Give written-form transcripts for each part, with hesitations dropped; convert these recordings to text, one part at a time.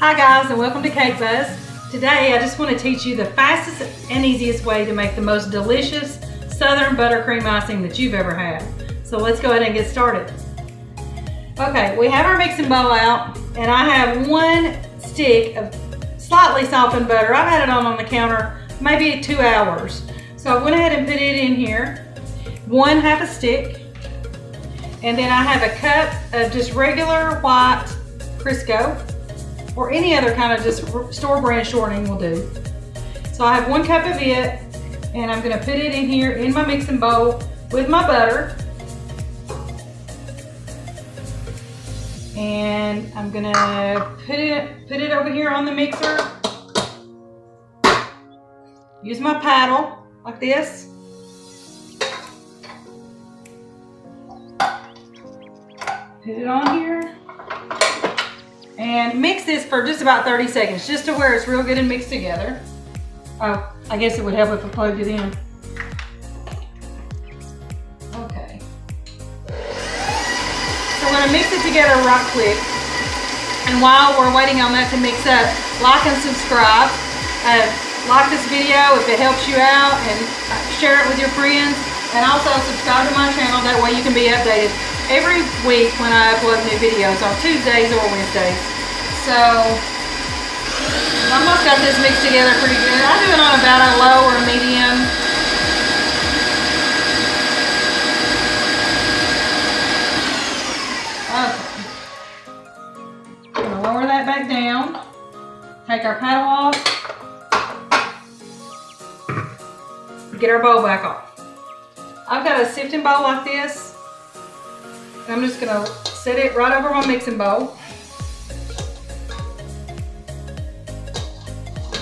Hi guys, and welcome to Cake Buzz. Today I just want to teach you the fastest and easiest way to make the most delicious Southern Buttercream icing that you've ever had. So let's go ahead and get started. Okay, we have our mixing bowl out, and I have one stick of slightly softened butter. I've had it on the counter maybe 2 hours. So I went ahead and put it in here, 1/2 a stick, and then I have a cup of just regular white Crisco, or any other kind of just store brand shortening will do. So I have 1 cup of it, and I'm going to put it in here in my mixing bowl with my butter. And I'm going to put it over here on the mixer. Use my paddle like this. Put it on here. And mix this for just about 30 seconds, just to where it's real good and mixed together. Oh, I guess it would help if I plugged it in. Okay. So we're gonna mix it together right quick. And while we're waiting on that to mix up, like and subscribe. Like this video if it helps you out, and share it with your friends. And also subscribe to my channel, that way you can be updated every week when I upload new videos on Tuesdays or Wednesdays. So, I almost got this mixed together pretty good. I do it on about a low or a medium. Okay. I'm gonna lower that back down. Take our paddle off. Get our bowl back off. I've got a sifting bowl like this. I'm just gonna set it right over my mixing bowl.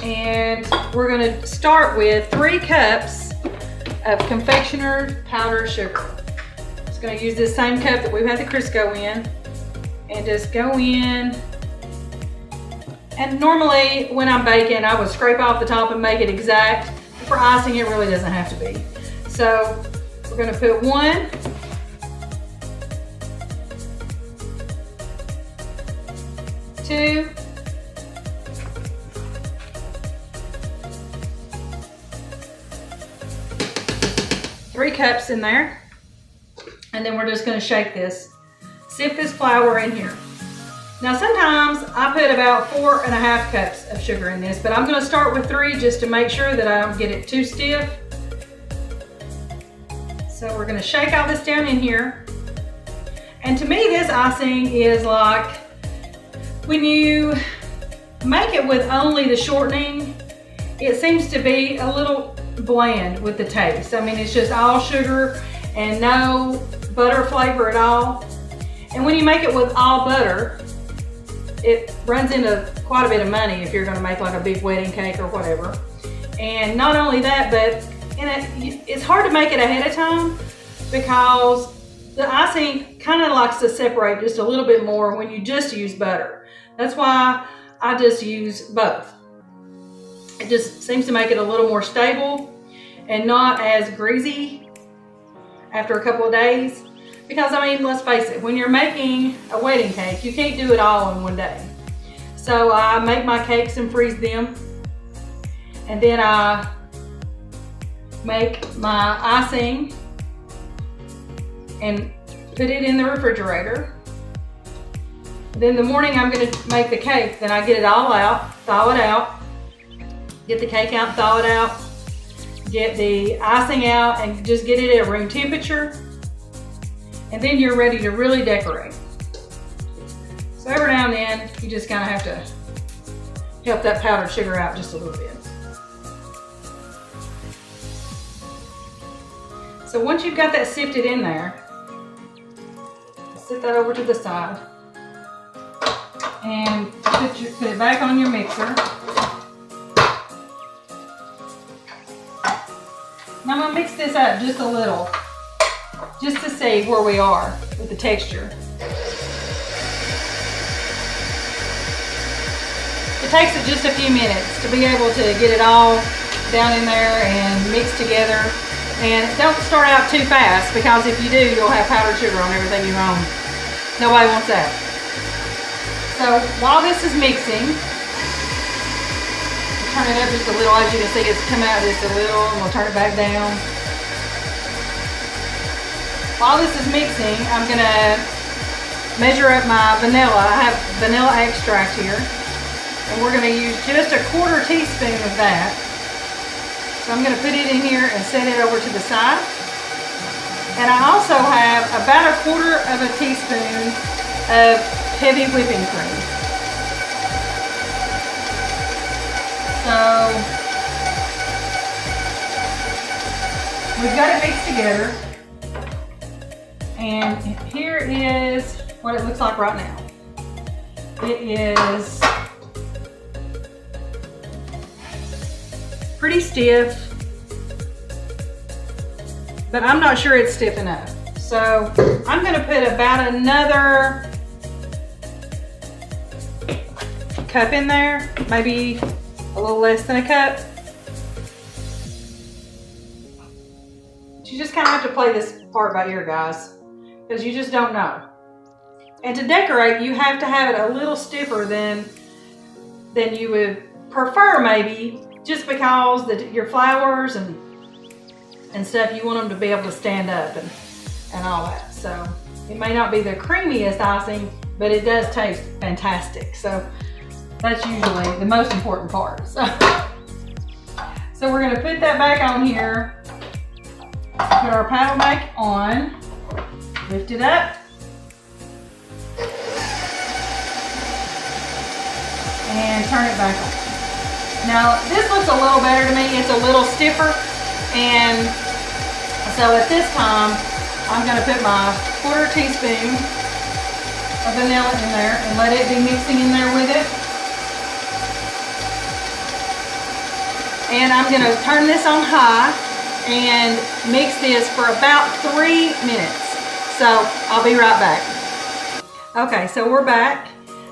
And we're gonna start with 3 cups of confectioner powdered sugar. Just gonna use this same cup that we've had the Crisco in, and just go in. And normally when I'm baking, I would scrape off the top and make it exact. For icing, it really doesn't have to be. So we're gonna put 1, 2, 3 cups in there, and then we're just going to shake this. Sift this flour in here. Now sometimes I put about 4.5 cups of sugar in this, but I'm going to start with 3 just to make sure that I don't get it too stiff. So we're going to shake all this down in here. And to me, this icing is like when you make it with only the shortening, it seems to be a little bland with the taste. I mean, it's just all sugar and no butter flavor at all. And when you make it with all butter, it runs into quite a bit of money if you're going to make like a big wedding cake or whatever. And not only that, but it's hard to make it ahead of time because the icing kind of likes to separate just a little bit more when you just use butter. That's why I just use both. It just seems to make it a little more stable and not as greasy after a couple of days. Because I mean, let's face it, when you're making a wedding cake, you can't do it all in one day. So I make my cakes and freeze them. And then I make my icing and put it in the refrigerator. Then the morning I'm going to make the cake. Then I get it all out, thaw it out, get the cake out, thaw it out, get the icing out, and just get it at room temperature. And then you're ready to really decorate. So every now and then, you just kind of have to help that powdered sugar out just a little bit. So once you've got that sifted in there, set that over to the side. And put it back on your mixer. Now I'm going to mix this up just a little, just to see where we are with the texture. It takes just a few minutes to be able to get it all down in there and mix together. And don't start out too fast, because if you do, you'll have powdered sugar on everything you own. Nobody wants that. So while this is mixing, turn it up just a little. As you can see, it's come out just a little, and we'll turn it back down. While this is mixing, I'm gonna measure up my vanilla. I have vanilla extract here, and we're gonna use just a 1/4 teaspoon of that. So I'm gonna put it in here and set it over to the side. And I also have about a 1/4 teaspoon of heavy whipping cream. So we've got it mixed together. And here is what it looks like right now. It is pretty stiff, but I'm not sure it's stiff enough. So I'm gonna put about another cup in there, maybe a little less than a cup. You just kind of have to play this part by ear, guys, because you just don't know. And to decorate, you have to have it a little stiffer than you would prefer, maybe, just because your flowers and stuff, you want them to be able to stand up and all that. So it may not be the creamiest icing, but it does taste fantastic. So that's usually the most important part. So we're gonna put that back on here, put our paddle back on, lift it up, and turn it back on. Now this looks a little better to me. It's a little stiffer, and so at this time I'm going to put my 1/4 teaspoon of vanilla in there and let it be mixing in there with it. And I'm going to turn this on high and mix this for about 3 minutes. So I'll be right back. Okay, so we're back.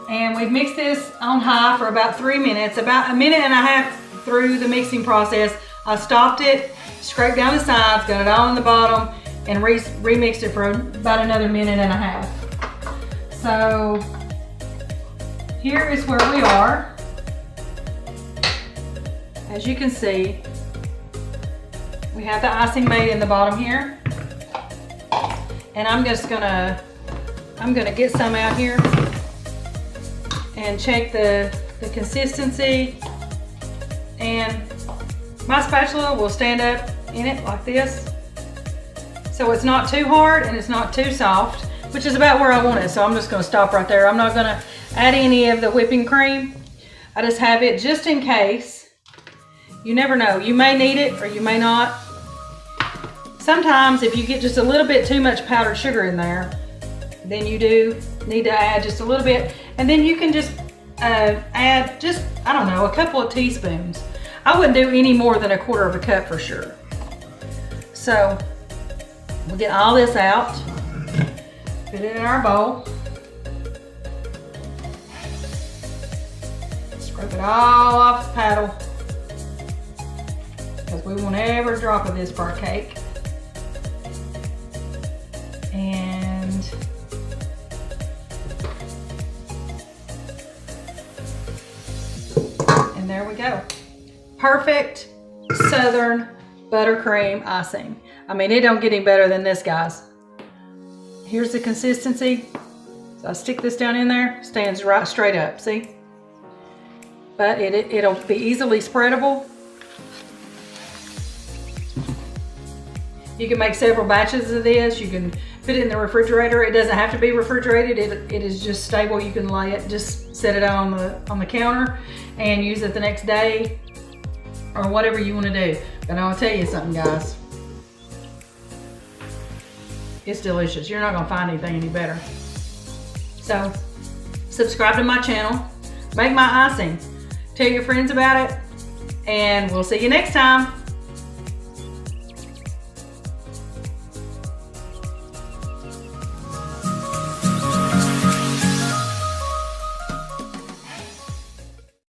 And we've mixed this on high for about 3 minutes. About 1.5 minutes through the mixing process, I stopped it, scraped down the sides, got it all in the bottom, and remixed it for about another 1.5 minutes. So here is where we are. As you can see, we have the icing made in the bottom here. And I'm gonna get some out here and check the consistency, and my spatula will stand up in it like this, so it's not too hard and it's not too soft, which is about where I want it. So I'm just going to stop right there. I'm not going to add any of the whipping cream. I just have it just in case. You never know, you may need it or you may not. Sometimes if you get just a little bit too much powdered sugar in there, then you do need to add just a little bit, and then you can just add just, I don't know, a couple of teaspoons. I wouldn't do any more than a 1/4 cup for sure. So we'll get all this out, put it in our bowl, scrape it all off the paddle, because we want every drop of this for our cake. And there we go. Perfect Southern Buttercream icing. I mean, it don't get any better than this, guys. Here's the consistency. So I stick this down in there, stands right straight up, see? But it'll be easily spreadable. You can make several batches of this. You can put it in the refrigerator. It doesn't have to be refrigerated. It is just stable. You can lay it, just set it out on the counter and use it the next day or whatever you want to do. But I'll tell you something, guys. It's delicious. You're not going to find anything any better. So subscribe to my channel. Make my icing. Tell your friends about it. And we'll see you next time.